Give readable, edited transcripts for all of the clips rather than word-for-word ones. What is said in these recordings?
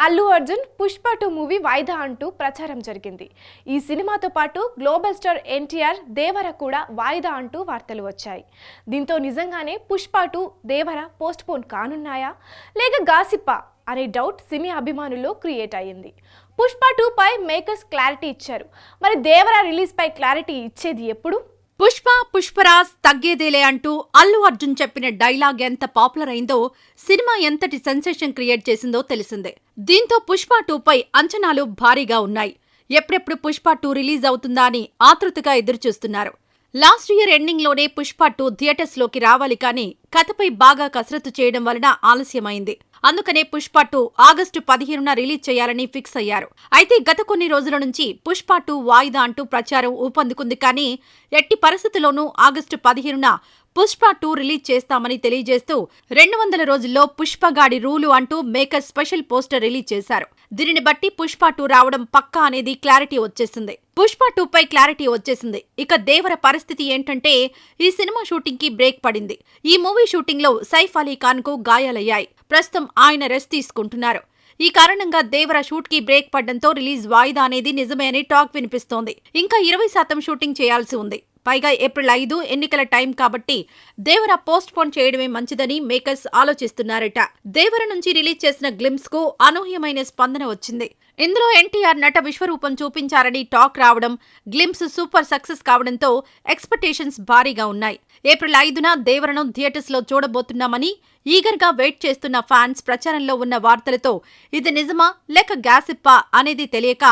Allu Arjun Pushpa 2 movie వాయిదా అంటూ ప్రచారం జరిగింది. ఈ సినిమాతో పాటు గ్లోబల్ స్టార్ ఎన్టీఆర్ దేవర కూడా వాయిదా అంటూ వార్తలు వచ్చాయి. దీంతో నిజంగానే పుష్ప 2 దేవర పోస్ట్ పోన్ కానున్నాయా లేక గాసిప్పా అనే డౌట్ సినీ అభిమానుల్లో క్రియేట్ అయ్యింది. పుష్ప 2 పై మేకర్స్ క్లారిటీ ఇచ్చారు. మరి దేవర రిలీజ్ పై క్లారిటీ ఇచ్చేది ఎప్పుడు? పుష్పరాజ్ తగ్గేదేలే అంటూ అల్లు అర్జున్ చెప్పిన డైలాగ్ ఎంత పాపులర్ అయిందో, సినిమా ఎంతటి సెన్సేషన్ క్రియేట్ చేసిందో తెలిసిందే. దీంతో పుష్ప 2 పై అంచనాలు భారీగా ఉన్నాయి. ఎప్పుడెప్పుడు పుష్ప 2 రిలీజ్ అవుతుందా అని ఆతృతగా ఎదురుచూస్తున్నారు. లాస్ట్ ఇయర్ ఎండింగ్ లోనే పుష్ప 2 థియేటర్స్ లోకి రావాలి కానీ కథపై బాగా కసరత్తు చేయడం వలన ఆలస్యమైంది. అందుకనే పుష్ప 2 ఆగస్టు 15న రిలీజ్ చేయాలని ఫిక్స్ అయ్యారు. అయితే గత కొన్ని రోజుల నుంచి పుష్ప 2 వాయిదా అంటూ ప్రచారం ఊపందుకుంది కానీ ఎట్టి పరిస్థితుల్లోనూ ఆగస్టు 15న పుష్ప 2 రిలీజ్ చేస్తామని తెలియజేస్తూ 200 రోజుల్లో పుష్పగాడి రూలు అంటూ మేకర్ స్పెషల్ పోస్టర్ రిలీజ్ చేశారు. దీనిని బట్టి పుష్ప 2 రావడం పక్కా అనేది క్లారిటీ వచ్చేసింది. పుష్ప 2 పై క్లారిటీ వచ్చేసింది. ఇక దేవర పరిస్థితి ఏంటంటే ఈ సినిమా షూటింగ్ కి బ్రేక్ పడింది. ఈ మూవీ షూటింగ్ లో సైఫ్ అలీ ఖాన్ కు గాయాలయ్యాయి. ప్రస్తుతం ఆయన రెస్ట్ తీసుకుంటున్నారు. ఈ కారణంగా దేవర షూట్ కి బ్రేక్ పడ్డంతో రిలీజ్ వాయిదా అనేది నిజమే అని టాక్ వినిపిస్తోంది. ఇంకా 20% షూటింగ్ చేయాల్సి ఉంది. పైగా ఏప్రిల్ 5 ఎన్నికల టైం కాబట్టి దేవర పోస్ట్ పోన్ చేయడమే మంచిదని మేకర్స్ ఆలోచిస్తున్నారట. దేవర నుంచి రిలీజ్ చేసిన గ్లిమ్స్ కు అనూహ్యమైన స్పందన వచ్చింది. ఇందులో ఎన్టీఆర్ నట విశ్వరూపం చూపించారని టాక్ రావడం, గ్లిమ్స్ సూపర్ సక్సెస్ కావడంతో ఎక్స్పెక్టేషన్స్ భారీగా ఉన్నాయి. ఏప్రిల్ 5న దేవరను థియేటర్స్ లో చూడబోతున్నామని ఈగర్ గా వెయిట్ చేస్తున్న ఫ్యాన్స్ ప్రచారంలో ఉన్న వార్తలతో ఇది నిజమా లేక గ్యాసిప్పా అనేది తెలియక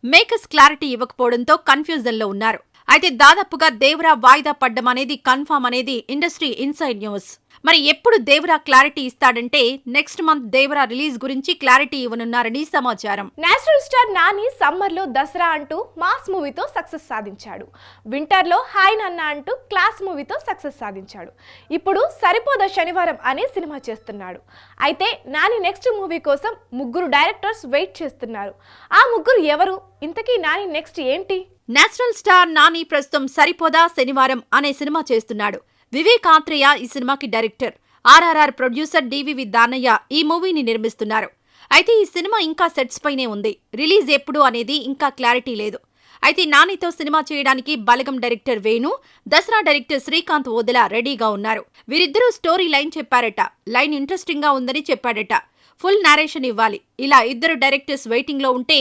మేకర్స్ క్లారిటీ ఇవ్వకపోవడంతో కన్ఫ్యూజన్ లో ఉన్నారు. అయితే దాదాపుగా దేవర వాయిదా పడ్డం అనేది కన్ఫర్మ్ అనేది ఇండస్ట్రీ ఇన్సైడ్ న్యూస్. మరి ఎప్పుడు దేవర క్లారిటీ ఇస్తాడంటే నెక్స్ట్ మంత్ దేవర రిలీజ్ గురించి క్లారిటీ ఇవ్వనున్నారని సమాచారం. నేషనల్ స్టార్ నాని సమ్మర్ లో దసరా అంటూ మాస్ మూవీతో సక్సెస్ సాధించాడు. వింటర్ లో హాయ్ నాన్న అంటూ క్లాస్ మూవీతో సక్సెస్ సాధించాడు. ఇప్పుడు సరిపోదా శనివారం అనే సినిమా చేస్తున్నాడు. అయితే నాని నెక్స్ట్ మూవీ కోసం 3 డైరెక్టర్స్ వెయిట్ చేస్తున్నారు. ఆ 3 ఎవరు? ఇంతకీ నాని నెక్స్ట్ ఏంటి? నేషనల్ స్టార్ నాని ప్రస్తుతం సరిపోదా శనివారం అనే సినిమా చేస్తున్నాడు. వివేక్ ఆత్రేయ ఈ సినిమాకి director. RRR producer DVV Danayya ఈ మూవీని నిర్మిస్తున్నారు. అయితే ఈ సినిమా ఇంకా సెట్స్ పైనే ఉంది. రిలీజ్ ఎప్పుడు అనేది ఇంకా క్లారిటీ లేదు. అయితే నానితో సినిమా చేయడానికి బలగం డైరెక్టర్ వేణు, దసరా డైరెక్టర్ శ్రీకాంత్ ఓదెల రెడీగా ఉన్నారు. వీరిద్దరూ స్టోరీ లైన్ చెప్పారట. లైన్ ఇంట్రెస్టింగ్ గా ఉందని చెప్పాడట. ఫుల్ నారేషన్ ఇవ్వాలి. ఇలా 2 డైరెక్టర్స్ వెయిటింగ్ లో ఉంటే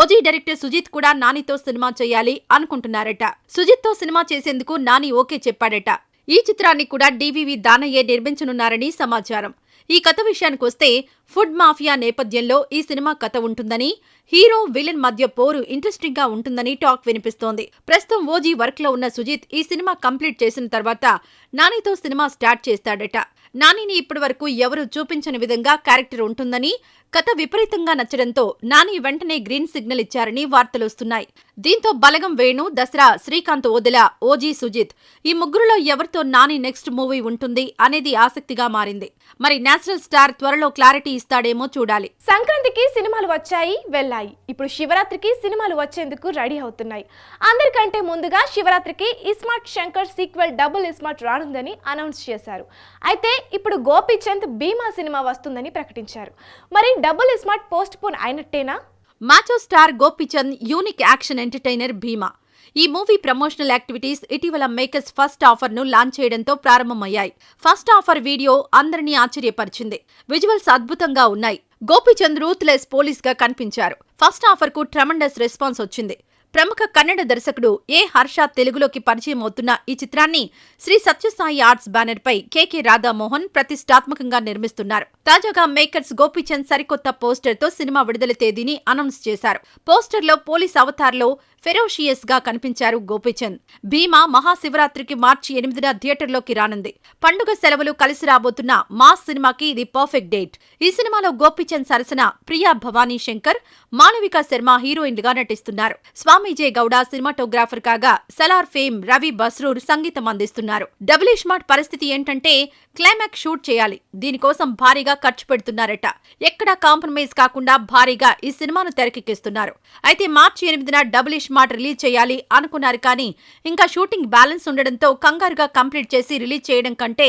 ఓజీ డైరెక్టర్ సుజిత్ కూడా నానితో సినిమా చేయాలి అనుకుంటున్నారట. సుజిత్ తో సినిమా చేసేందుకు నాని ఓకే చెప్పాడట. ఈ చిత్రాన్ని కూడా డివివి దానయ్యే నిర్మించనున్నారని సమాచారం. ఈ కథ విషయానికొస్తే ఫుడ్ మాఫియా నేపథ్యంలో ఈ సినిమా కథ ఉంటుందని, హీరో విలన్ మధ్య పోరు ఇంట్రెస్టింగ్ గా ఉంటుందని టాక్ వినిపిస్తోంది. ప్రస్తుతం ఓజీ వర్క్ లో ఉన్న సుజిత్ ఈ సినిమా కంప్లీట్ చేసిన తర్వాత నానితో సినిమా స్టార్ట్ చేస్తాడట. నానిని ఇప్పటి వరకు ఎవరూ చూపించని విధంగా క్యారెక్టర్ ఉంటుందని, కథ విపరీతంగా నచ్చడంతో నాని వెంటనే గ్రీన్ సిగ్నల్ ఇచ్చారని వార్తలొస్తున్నాయి. దీంతో బలగం వేణు, దసరా శ్రీకాంత్ ఓదెల, ఓజీ సుజిత్ ఈ 3లో ఎవరితో నాని నెక్స్ట్ మూవీ ఉంటుంది అనేది ఆసక్తిగా మారింది. మరి నేషనల్ స్టార్ త్వరలో క్లారిటీ ఇస్తాడేమో చూడాలి. సంక్రాంతికి సినిమాలు వచ్చాయి, వెళ్ళాయి. ఇప్పుడు శివరాత్రికి సినిమాలు వచ్చేందుకు రెడీ అవుతున్నాయి. అందరికంటే ముందుగా శివరాత్రికి ఇస్మార్ట్ శంకర్ సీక్వెల్ డబుల్ ఇస్మార్ట్ రానుందని అనౌన్స్ చేశారు. అయితే ఇప్పుడు గోపీచంద్ భీమా సినిమా వస్తుందని ప్రకటించారు. మరి డబుల్ ఇస్మార్ట్ పోస్ట్ పోన్ అయినట్టేనా? Macho star Gopichand unique action entertainer Bhimaa. ఈ మూవీ ప్రమోషనల్ యాక్టివిటీస్ ఇటీవల మేకర్స్ ఫస్ట్ ఆఫర్ ను లాంచ్ చేయడంతో ప్రారంభమయ్యాయి. ఫస్ట్ ఆఫర్ వీడియో అందరినీ ఆశ్చర్యపరిచింది. విజువల్స్ అద్భుతంగా ఉన్నాయి. గోపీచంద్ రూత్లెస్ పోలీస్ గా కనిపించారు. ఫస్ట్ ఆఫర్ కు ట్రెమండస్ రెస్పాన్స్ వచ్చింది. ప్రముఖ కన్నడ దర్శకుడు ఏ హర్ష తెలుగులోకి పరిచయం అవుతున్న ఈ చిత్రాన్ని శ్రీ సత్యసాయి ఆర్ట్స్ బ్యానర్ పై కెకే రాధామోహన్ ప్రతిష్టాత్మకంగా నిర్మిస్తున్నారు. తాజాగా మేకర్స్ గోపీచంద్ సరికొత్త పోస్టర్ తో సినిమా విడుదల తేదీని అనౌన్స్ చేశారు. పోస్టర్ లో పోలీస్ అవతార్లో ఫెరోషియస్ గా కనిపించారు గోపీచంద్. భీమా మహాశివరాత్రికి మార్చి 8న థియేటర్లోకి రానుంది. పండుగ సెలవులు కలిసి రాబోతున్న మాస్ సినిమాకి ఇది పర్ఫెక్ట్ డేట్. ఈ సినిమాలో గోపీచంద్ సరసన ప్రియా భవానీ శంకర్, మాళవిక శర్మ హీరోయిన్లుగా నటిస్తున్నారు. స్వామిజే గౌడ సినిమాటోగ్రాఫర్ కాగా సలార్ ఫేమ్ రవి బస్రూర్ సంగీతం అందిస్తున్నారు. డబుల్ ఇస్మార్ట్ పరిస్థితి ఏంటంటే క్లైమాక్స్ షూట్ చేయాలి. దీనికోసం భారీగా ఖర్చు పెడుతున్నారట. ఎక్కడా కాంప్రమైజ్ కాకుండా భారీగా ఈ సినిమాను తెరకెక్కిస్తున్నారు. అయితే మార్చి 8న డబుల్ ఇస్మార్ట్ రిలీజ్ చేయాలి అనుకున్నారు కానీ ఇంకా షూటింగ్ బ్యాలెన్స్ ఉండడంతో కంగారుగా కంప్లీట్ చేసి రిలీజ్ చేయడం కంటే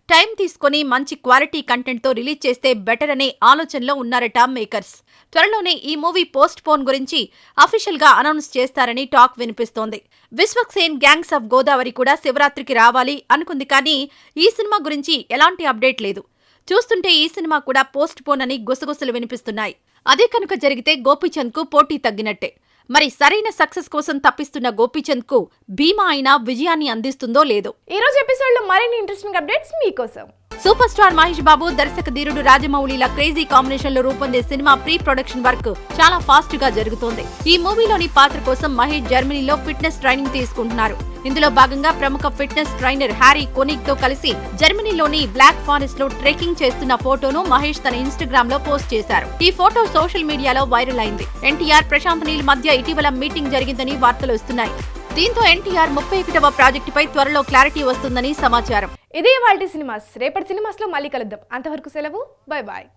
టైం తీసుకుని మంచి క్వాలిటీ కంటెంట్ తో రిలీజ్ చేస్తే బెటర్ అనే ఆలోచనలో ఉన్నారట మేకర్స్. త్వరలోనే ఈ మూవీ పోస్ట్ పోన్ గురించి అఫీషియల్ గా అనౌన్స్ చేస్తారని టాక్ వినిపిస్తోంది. విశ్వక్సేన్ గ్యాంగ్స్ ఆఫ్ గోదావరి కూడా శివరాత్రికి రావాలి అనుకుంది, కానీ ఈ సినిమా గురించి ఎలాంటి అప్డేట్ లేదు. చూస్తుంటే ఈ సినిమా కూడా పోస్ట్ పోన్ అని గుసగుసలు వినిపిస్తున్నాయి. అదే కనుక జరిగితే గోపీచంద్ కు పోటీ తగ్గినట్టే. మరి సరైన సక్సెస్ కోసం తప్పిస్తున్న గోపీచంద్ కు భీమా అయినా విజయాన్ని అందిస్తుందో లేదో. ఈ రోజు ఎపిసోడ్ లో మరిన్ని ఇంట్రెస్టింగ్ అప్డేట్స్ మీకోసం. సూపర్ స్టార్ మహేష్ బాబు, దర్శక ధీరుడు రాజమౌళిల క్రేజీ కాంబినేషన్ లో రూపొందే సినిమా ప్రీ ప్రొడక్షన్ వర్క్ చాలా ఫాస్ట్ గా జరుగుతోంది. ఈ మూవీలోని పాత్ర కోసం మహేష్ జర్మనీలో ఫిట్నెస్ ట్రైనింగ్ తీసుకుంటున్నారు. ఇందులో భాగంగా ప్రముఖ ఫిట్నెస్ ట్రైనర్ హ్యారీ కోనిగ్ తో కలిసి జర్మనీలోని బ్లాక్ ఫారెస్ట్ లో ట్రెక్కింగ్ చేస్తున్న ఫోటోను మహేష్ తన ఇన్స్టాగ్రామ్ లో పోస్ట్ చేశారు. ఈ ఫోటో సోషల్ మీడియాలో వైరల్ అయింది. ఎన్టీఆర్, ప్రశాంత్ నీల్ మధ్య ఇటీవల మీటింగ్ జరిగిందని వార్తలు వస్తున్నాయి. దీంతో ఎన్టీఆర్ 31వ ప్రాజెక్టుపై త్వరలో క్లారిటీ వస్తుందని సమాచారం. ఇదే ఇవాల్టి సినిమాస్. రేపటి సినిమాస్ లో మళ్ళీ కలుద్దాం. అంతవరకు సెలవు. Bye bye.